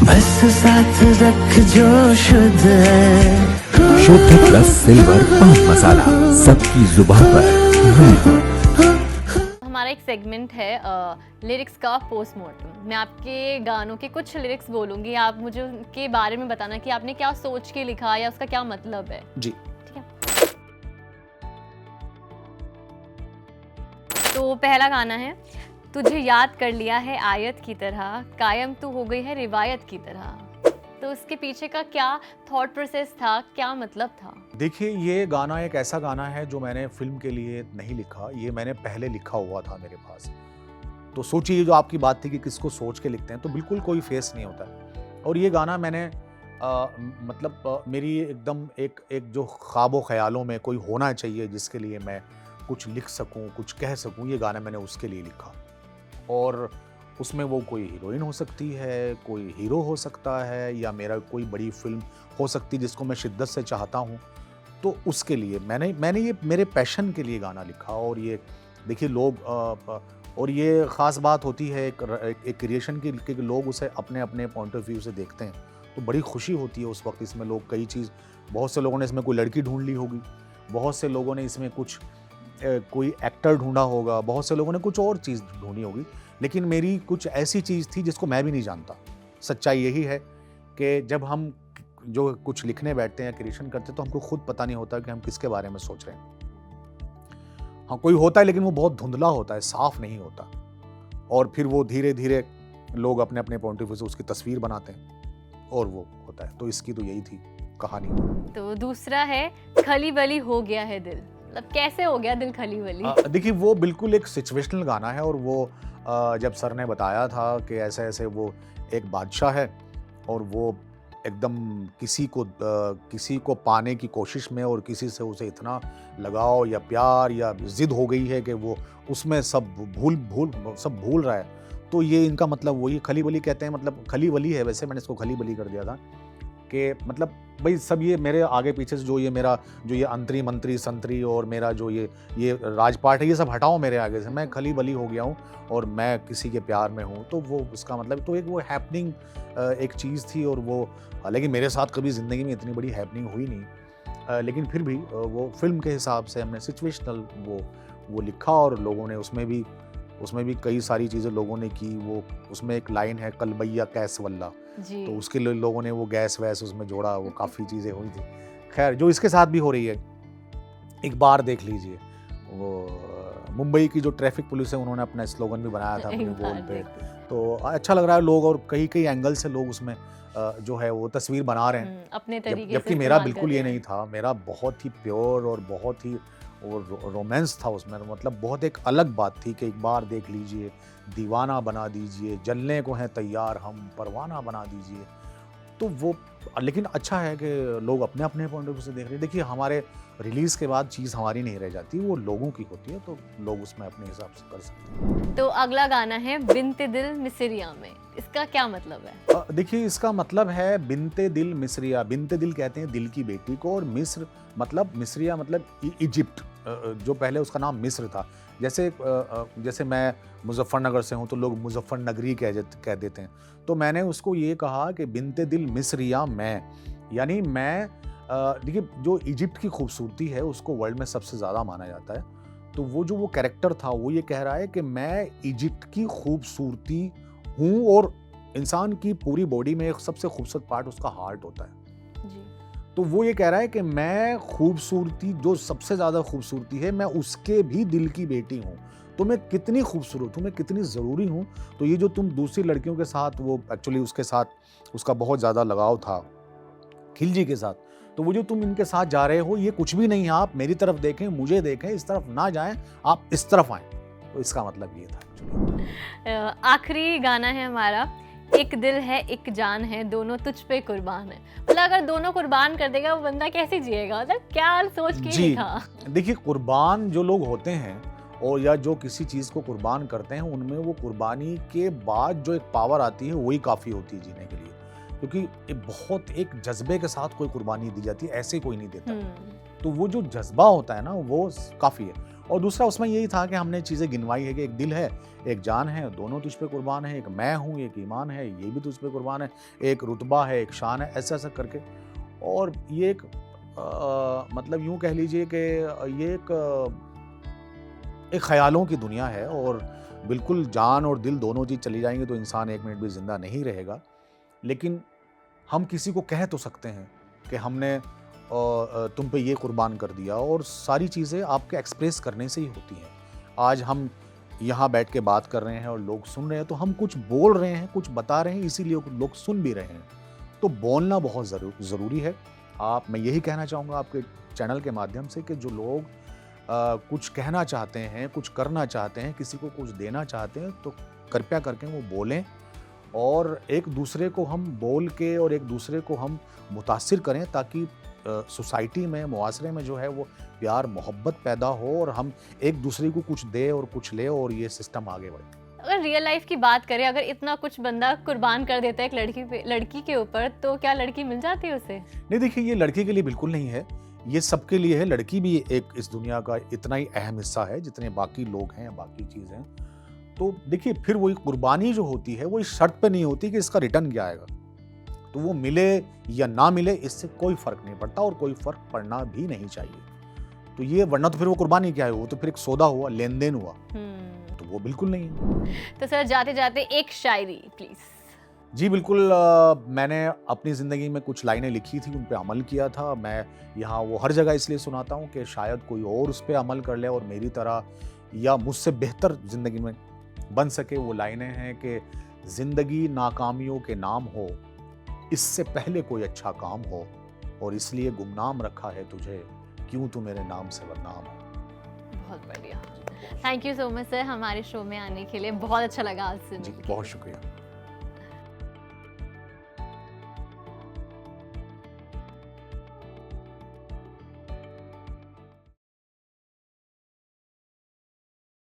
बस साथ रख जो शुद्ध है। शुद्ध प्लस सिल्वर पान मसाला, सबकी जुबान पर। हमारा एक सेगमेंट है लिरिक्स का पोस्टमार्टम। मैं आपके गानों के कुछ लिरिक्स बोलूँगी, आप मुझे उनके बारे में बताना कि आपने क्या सोच के लिखा या उसका क्या मतलब है। जी। ठीक है। तो पहला गाना है, तुझे याद कर लिया है आयत की तरह, कायम तू हो गई है रिवायत की तरह। तो उसके पीछे का क्या थॉट प्रोसेस था, क्या मतलब था? देखिए, ये गाना एक ऐसा गाना है जो मैंने फिल्म के लिए नहीं लिखा, ये मैंने पहले लिखा हुआ था मेरे पास। तो सोचिए, जो आपकी बात थी कि किसको सोच के लिखते हैं, तो बिल्कुल कोई फेस नहीं होता। और ये गाना मैंने मेरी एकदम एक जो ख्वाबों ख्यालों में कोई होना चाहिए जिसके लिए मैं कुछ लिख सकूं, कुछ कह सकूं, ये गाना मैंने उसके लिए लिखा। और उसमें वो कोई हीरोइन हो सकती है, कोई हीरो हो सकता है, या मेरा कोई बड़ी फिल्म हो सकती है जिसको मैं शिद्दत से चाहता हूँ। तो उसके लिए मैंने ये मेरे पैशन के लिए गाना लिखा। और ये देखिए, लोग और ये ख़ास बात होती है एक क्रिएशन की कि लोग उसे अपने अपने पॉइंट ऑफ व्यू से देखते हैं, तो बड़ी खुशी होती है उस वक्त। इसमें लोग कई चीज़, बहुत से लोगों ने इसमें कोई लड़की ढूंढ ली होगी, बहुत से लोगों ने इसमें कुछ कोई एक्टर ढूंढा होगा, बहुत से लोगों ने कुछ और चीज़ ढूंढी होगी, लेकिन मेरी कुछ ऐसी चीज़ थी जिसको मैं भी नहीं जानता। सच्चाई यही है कि जब हम जो कुछ लिखने बैठते हैं, क्रिएशन करते हैं, तो हमको खुद पता नहीं होता कि हम किसके बारे में सोच रहे हैं। हाँ, कोई होता है लेकिन वो बहुत धुंधला होता है, साफ नहीं होता। और फिर वो धीरे धीरे लोग अपने अपने पॉइंट ऑफ व्यू से उसकी तस्वीर बनाते हैं और वो होता है। तो इसकी तो यही थी कहानी। तो दूसरा है, खली बली हो गया है दिल। मतलब कैसे हो गया दिल खली बली? देखिए, वो बिल्कुल एक सिचुएशनल गाना है। और वो जब सर ने बताया था कि ऐसे ऐसे वो एक बादशाह है और वो एकदम किसी को पाने की कोशिश में, और किसी से उसे इतना लगाव या प्यार या जिद हो गई है कि वो उसमें सब भूल रहा है। तो ये इनका मतलब वही खली बली कहते हैं, मतलब खली बली है। वैसे मैंने इसको खली बली कर दिया था कि मतलब भाई सब ये मेरे आगे पीछे से जो ये अंतरी मंत्री संतरी और मेरा जो ये राजपाट है, ये सब हटाओ मेरे आगे से। मैं खली बली हो गया हूँ और मैं किसी के प्यार में हूँ। तो वो उसका मतलब तो एक वो हैपनिंग एक चीज़ थी। और वो लेकिन मेरे साथ कभी ज़िंदगी में इतनी बड़ी हैपनिंग हुई नहीं, लेकिन फिर भी वो फिल्म के हिसाब से हमने सिचुएशनल वो लिखा। और लोगों ने उसमें भी कई सारी चीज़ें लोगों ने की। वो उसमें एक लाइन है, कलबैया कैस वल्ला, तो उसके लिए लोगों ने वो गैस वैस उसमें जोड़ा, वो काफ़ी चीज़ें हुई थी। खैर, जो इसके साथ भी हो रही है, एक बार देख लीजिए, वो मुंबई की जो ट्रैफिक पुलिस है, उन्होंने अपना स्लोगन भी बनाया था अपने वॉल पे। तो अच्छा लग रहा है लोग, और कई एंगल से लोग उसमें जो है वो तस्वीर बना रहे हैं अपने तरीके से। जबकि मेरा बिल्कुल ये नहीं था। मेरा बहुत ही प्योर और बहुत ही रोमांस था उसमें। मतलब बहुत एक अलग बात थी कि एक बार देख लीजिए, दीवाना बना दीजिए, जलने को हैं तैयार हम, परवाना बना दीजिए। तो वो लेकिन अच्छा है कि लोग अपने अपने पॉइंट ऑफ व्यू से देख रहे हैं। देखिए, हमारे रिलीज़ के बाद चीज़ हमारी नहीं रह जाती, वो लोगों की होती है, तो लोग उसमें अपने हिसाब से कर सकते हैं। तो अगला गाना है, बिनते दिल मिसरिया में। इसका क्या मतलब है? देखिए, इसका मतलब है बिनते दिल मिसरिया। बिनते दिल कहते हैं दिल की बेटी को, और मिस्र मतलब मिसरिया मतलब इजिप्ट, जो पहले उसका नाम मिस्र था। जैसे मैं मुजफ्फरनगर से हूँ तो लोग मुजफ्फरनगरी कह देते हैं। तो मैंने उसको ये कहा कि बिनते दिल मिसरिया मैं, यानी मैं देखिए, जो इजिप्ट की खूबसूरती है उसको वर्ल्ड में सबसे ज़्यादा माना जाता है। तो वो कैरेक्टर था, वो ये कह रहा है कि मैं इजिप्ट की खूबसूरती हूँ। और इंसान की पूरी बॉडी में एक सबसे खूबसूरत पार्ट उसका हार्ट होता है जी। तो वो ये कह रहा है कि मैं खूबसूरती, जो सबसे ज़्यादा खूबसूरती है, मैं उसके भी दिल की बेटी हूँ। तो मैं कितनी खूबसूरत हूँ, मैं कितनी ज़रूरी हूँ। तो ये जो तुम दूसरी लड़कियों के साथ, वो एक्चुअली उसके साथ उसका बहुत ज़्यादा लगाव था खिलजी के साथ, तो वो जो तुम इनके साथ जा रहे हो, ये कुछ भी नहीं है। आप मेरी तरफ देखें, मुझे देखें, इस तरफ ना जाएं, आप इस तरफ आएं। तो इसका मतलब ये था। आखिरी गाना है हमारा, एक दिल है एक जान है, दोनों तुझ पे कुर्बान है। मतलब अगर दोनों कुर्बान कर देगा, वो बंदा कैसे जिएगा? मतलब क्या सोच के लिखा? देखिए, कुर्बान जो लोग होते हैं और या जो किसी चीज़ को कुर्बान करते हैं, उनमें वो कुर्बानी के बाद जो एक पावर आती है, वही काफ़ी होती है जीने के लिए। क्योंकि ये बहुत एक जज्बे के साथ कोई कुर्बानी दी जाती है, ऐसे कोई नहीं देता। तो वो जो जज्बा होता है ना, वो काफ़ी है। और दूसरा उसमें यही था कि हमने चीज़ें गिनवाई है कि एक दिल है, एक जान है, दोनों तुझ पे कुर्बान है, एक मैं हूँ, एक ईमान है, ये भी तुझ पे कुर्बान है, एक रुतबा है, एक शान है, ऐसा ऐसा करके। और ये एक मतलब यूँ कह लीजिए कि ये एक ख़यालों की दुनिया है, और बिल्कुल जान और दिल दोनों चीज़ चली जाएंगी तो इंसान एक मिनट भी ज़िंदा नहीं रहेगा। लेकिन हम किसी को कह तो सकते हैं कि हमने तुम पे ये कुर्बान कर दिया, और सारी चीज़ें आपके एक्सप्रेस करने से ही होती हैं। आज हम यहाँ बैठ के बात कर रहे हैं और लोग सुन रहे हैं, तो हम कुछ बोल रहे हैं, कुछ बता रहे हैं, इसीलिए लोग सुन भी रहे हैं। तो बोलना बहुत ज़रूरी है। मैं यही कहना चाहूँगा आपके चैनल के माध्यम से कि जो लोग कुछ कहना चाहते हैं, कुछ करना चाहते हैं, किसी को कुछ देना चाहते हैं, तो कृपया करके वो बोलें, और एक दूसरे को हम बोल के और एक दूसरे को हम मुतासिर करें, ताकि सोसाइटी में, मुआशरे में जो है वो प्यार मोहब्बत पैदा हो, और हम एक दूसरे को कुछ दे और कुछ ले, और ये सिस्टम आगे बढ़े। अगर रियल लाइफ की बात करें, अगर इतना कुछ बंदा कुर्बान कर देता है एक लड़की के ऊपर, तो क्या लड़की मिल जाती है उसे? नहीं, देखिए, ये लड़की के लिए बिल्कुल नहीं है, ये सबके लिए है। लड़की भी एक इस दुनिया का इतना ही अहम हिस्सा है जितने बाकी लोग हैं, बाकी चीज़ें। तो देखिए, फिर वही कुर्बानी जो होती है वो इस शर्त पे नहीं होती कि इसका रिटर्न क्या आएगा। तो वो मिले या ना मिले, इससे कोई फ़र्क नहीं पड़ता, और कोई फ़र्क पड़ना भी नहीं चाहिए। तो ये, वरना तो फिर वो कुर्बानी क्या है, वो तो फिर एक सौदा हुआ, लेन-देन हुआ। तो वो बिल्कुल नहीं है। तो सर, जाते-जाते एक शायरी प्लीज़। जी बिल्कुल। मैंने अपनी ज़िंदगी में कुछ लाइनें लिखी थी, उन पे अमल किया था। मैं यहाँ वो हर जगह इसलिए सुनाता हूँ कि शायद कोई और उस पे अमल कर ले और मेरी तरह या मुझसे बेहतर ज़िंदगी में बन सके। वो लाइनें हैं कि ज़िंदगी नाकामियों के नाम हो, इससे पहले कोई अच्छा काम हो, और इसलिए गुमनाम रखा है तुझे, क्यों तू मेरे नाम से बदनाम हो। बहुत बढ़िया। Thank you so much sir, हमारे शो में आने के लिए। बहुत अच्छा लगा आज से। जी, बहुत शुक्रिया।